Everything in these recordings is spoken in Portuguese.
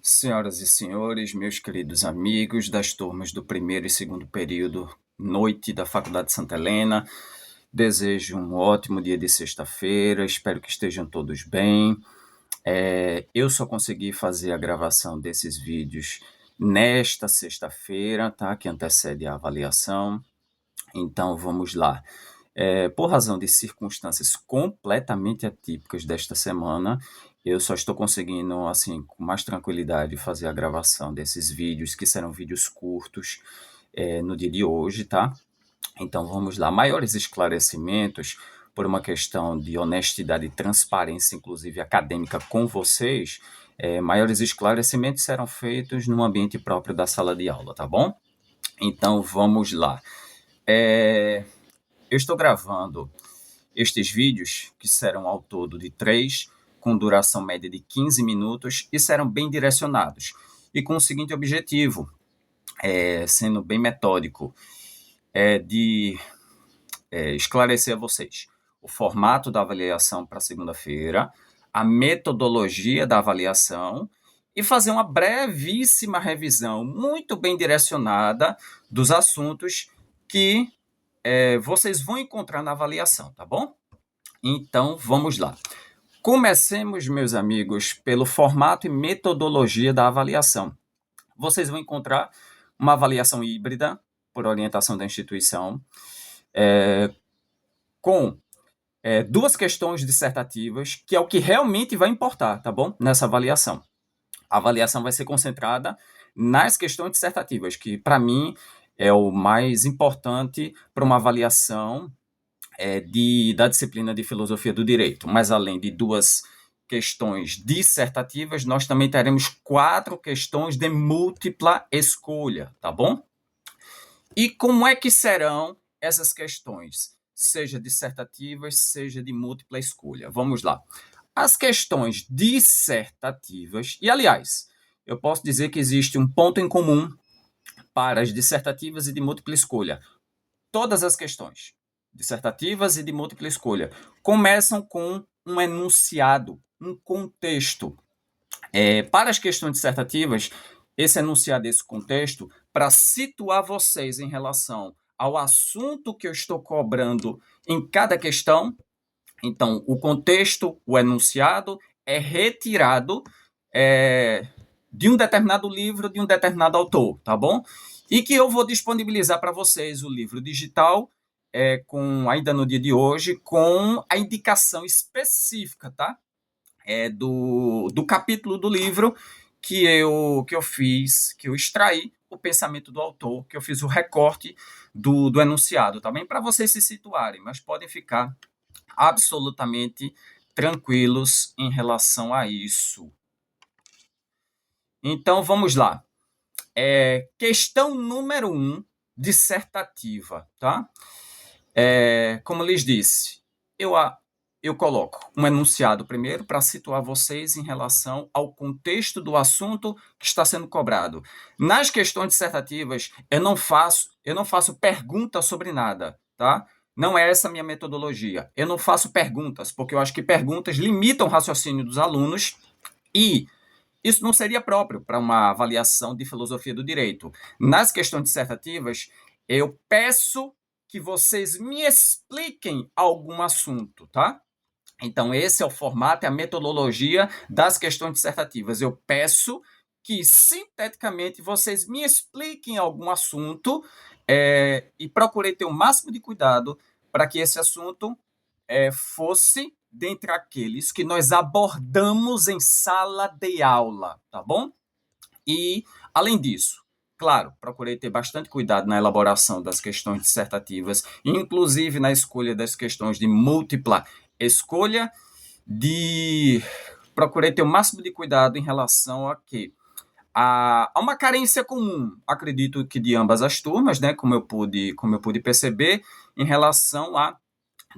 Senhoras e senhores, meus queridos amigos das turmas do primeiro e segundo período, noite da Faculdade Santa Helena, desejo um ótimo dia de sexta-feira, espero que estejam todos bem. Eu só consegui fazer a gravação desses vídeos nesta sexta-feira, tá? Que antecede a avaliação. Então vamos lá. Por razão de circunstâncias completamente atípicas desta semana, eu só estou conseguindo, assim, com mais tranquilidade, fazer a gravação desses vídeos, que serão vídeos curtos, no dia de hoje, tá? Então vamos lá. Maiores esclarecimentos, por uma questão de honestidade e transparência, inclusive acadêmica, com vocês, maiores esclarecimentos serão feitos no ambiente próprio da sala de aula, tá bom? Então vamos lá. Eu estou gravando estes vídeos, que serão ao todo de 3, com duração média de 15 minutos, e serão bem direcionados, e com o seguinte objetivo, sendo bem metódico, de esclarecer a vocês o formato da avaliação para segunda-feira, a metodologia da avaliação, e fazer uma brevíssima revisão, muito bem direcionada, dos assuntos que vocês vão encontrar na avaliação, tá bom? Então, vamos lá. Comecemos, meus amigos, pelo formato e metodologia da avaliação. Vocês vão encontrar uma avaliação híbrida, por orientação da instituição, com 2 questões dissertativas, que é o que realmente vai importar, tá bom? Nessa avaliação. A avaliação vai ser concentrada nas questões dissertativas, que, para mim, é o mais importante para uma avaliação da disciplina de Filosofia do Direito. Mas, além de 2 questões dissertativas, nós também teremos 4 questões de múltipla escolha, tá bom? E como é que serão essas questões? Seja dissertativas, seja de múltipla escolha. Vamos lá. As questões dissertativas, e aliás, eu posso dizer que existe um ponto em comum para as dissertativas e de múltipla escolha. Todas as questões dissertativas e de múltipla escolha começam com um enunciado, um contexto. Para as questões dissertativas, esse enunciado, esse contexto, para situar vocês em relação ao assunto que eu estou cobrando em cada questão. Então, o contexto, o enunciado, é retirado de um determinado livro, de um determinado autor, tá bom? E que eu vou disponibilizar para vocês o livro digital, ainda no dia de hoje, com a indicação específica, tá? Do capítulo do livro que eu fiz, que eu extraí o pensamento do autor, que eu fiz o recorte do enunciado, tá bem? Para vocês se situarem, mas podem ficar absolutamente tranquilos em relação a isso. Então, vamos lá. Questão número 1, dissertativa, tá? Como eu lhes disse, eu coloco um enunciado primeiro para situar vocês em relação ao contexto do assunto que está sendo cobrado. Nas questões dissertativas, eu não faço perguntas sobre nada, tá? Não é essa a minha metodologia. Eu não faço perguntas, porque eu acho que perguntas limitam o raciocínio dos alunos e isso não seria próprio para uma avaliação de filosofia do direito. Nas questões dissertativas, eu peço que vocês me expliquem algum assunto, tá? Então, esse é o formato, é a metodologia das questões dissertativas. Eu peço que, sinteticamente, vocês me expliquem algum assunto e procurei ter o máximo de cuidado para que esse assunto fosse dentre aqueles que nós abordamos em sala de aula, tá bom? E, além disso, claro, procurei ter bastante cuidado na elaboração das questões dissertativas, inclusive na escolha das questões de múltipla escolha, procurei ter o máximo de cuidado em relação a uma carência comum, acredito que de ambas as turmas, né, como eu pude perceber, em relação a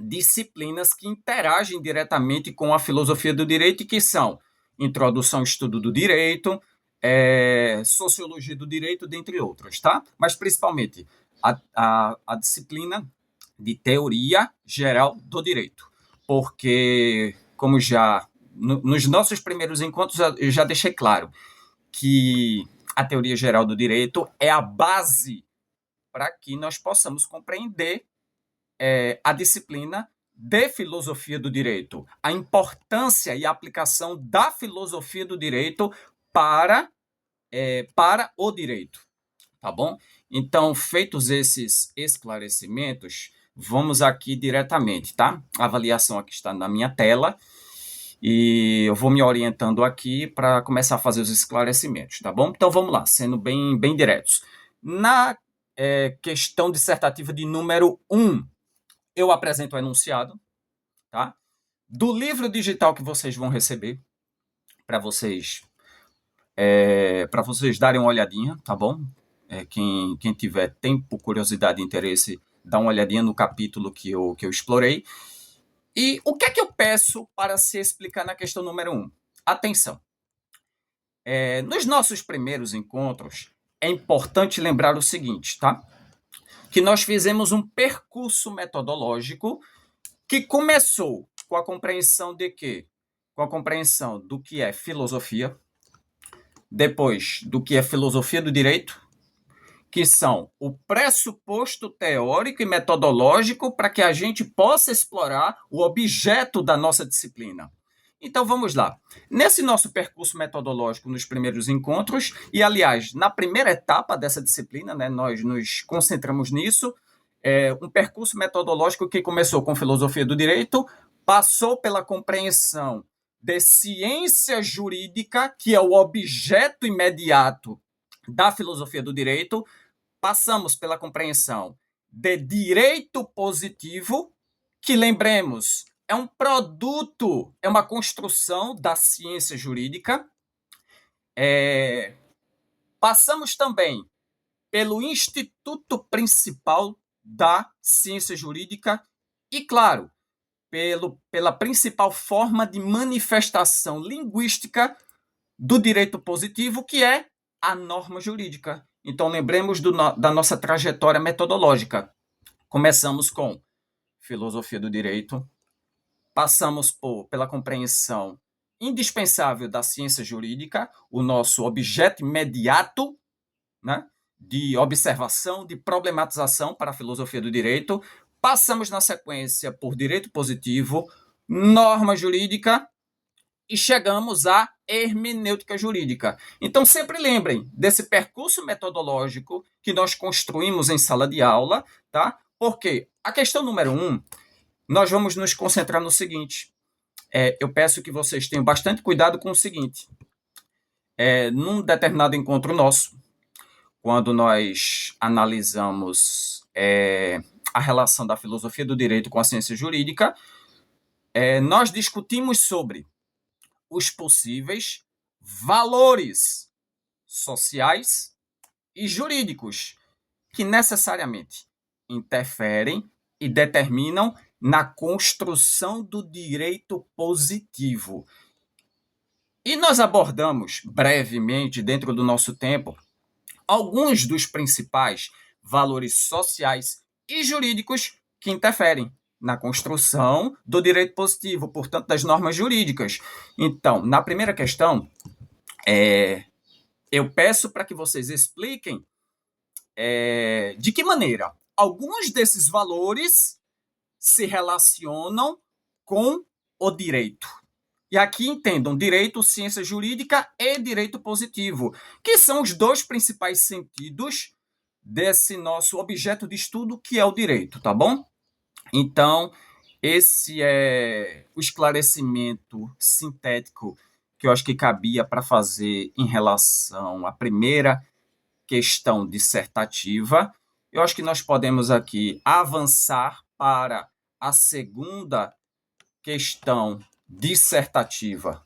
disciplinas que interagem diretamente com a filosofia do direito, que são introdução ao estudo do direito, sociologia do direito, dentre outras, tá? Mas principalmente a disciplina de teoria geral do direito, porque, como nos nossos primeiros encontros eu já deixei claro, que a teoria geral do direito é a base para que nós possamos compreender a disciplina de filosofia do direito, a importância e a aplicação da filosofia do direito para o direito, tá bom? Então, feitos esses esclarecimentos, vamos aqui diretamente, tá? A avaliação aqui está na minha tela e eu vou me orientando aqui para começar a fazer os esclarecimentos, tá bom? Então, vamos lá, sendo bem diretos. Na questão dissertativa de número 1, eu apresento o enunciado, tá? Do livro digital que vocês vão receber, para vocês darem uma olhadinha, tá bom? Quem tiver tempo, curiosidade e interesse, dá uma olhadinha no capítulo que eu explorei. E o que é que eu peço para se explicar na questão número 1? Atenção. Nos nossos primeiros encontros, é importante lembrar o seguinte, tá? Que nós fizemos um percurso metodológico que começou com a compreensão de quê? Com a compreensão do que é filosofia, depois do que é filosofia do direito, que são o pressuposto teórico e metodológico para que a gente possa explorar o objeto da nossa disciplina. Então, vamos lá. Nesse nosso percurso metodológico nos primeiros encontros, e, aliás, na primeira etapa dessa disciplina, né, nós nos concentramos nisso, um percurso metodológico que começou com filosofia do direito, passou pela compreensão de ciência jurídica, que é o objeto imediato da filosofia do direito, passamos pela compreensão de direito positivo, que, lembremos, é um produto, é uma construção da ciência jurídica. Passamos também pelo instituto principal da ciência jurídica e, claro, pela principal forma de manifestação linguística do direito positivo, que é a norma jurídica. Então, lembremos da nossa trajetória metodológica. Começamos com filosofia do direito, passamos pela compreensão indispensável da ciência jurídica, o nosso objeto imediato, né, de observação, de problematização para a filosofia do direito. Passamos na sequência por direito positivo, norma jurídica e chegamos à hermenêutica jurídica. Então, sempre lembrem desse percurso metodológico que nós construímos em sala de aula, tá? Porque a questão número 1, nós vamos nos concentrar no seguinte. Eu peço que vocês tenham bastante cuidado com o seguinte. Num determinado encontro nosso, quando nós analisamos a relação da filosofia do direito com a ciência jurídica, nós discutimos sobre os possíveis valores sociais e jurídicos que necessariamente interferem e determinam na construção do direito positivo. E nós abordamos brevemente, dentro do nosso tempo, alguns dos principais valores sociais e jurídicos que interferem na construção do direito positivo, portanto, das normas jurídicas. Então, na primeira questão, eu peço para que vocês expliquem de que maneira alguns desses valores se relacionam com o direito. E aqui entendam direito, ciência jurídica e direito positivo, que são os dois principais sentidos desse nosso objeto de estudo, que é o direito, tá bom? Então, esse é o esclarecimento sintético que eu acho que cabia para fazer em relação à primeira questão dissertativa. Eu acho que nós podemos aqui avançar para a segunda questão dissertativa.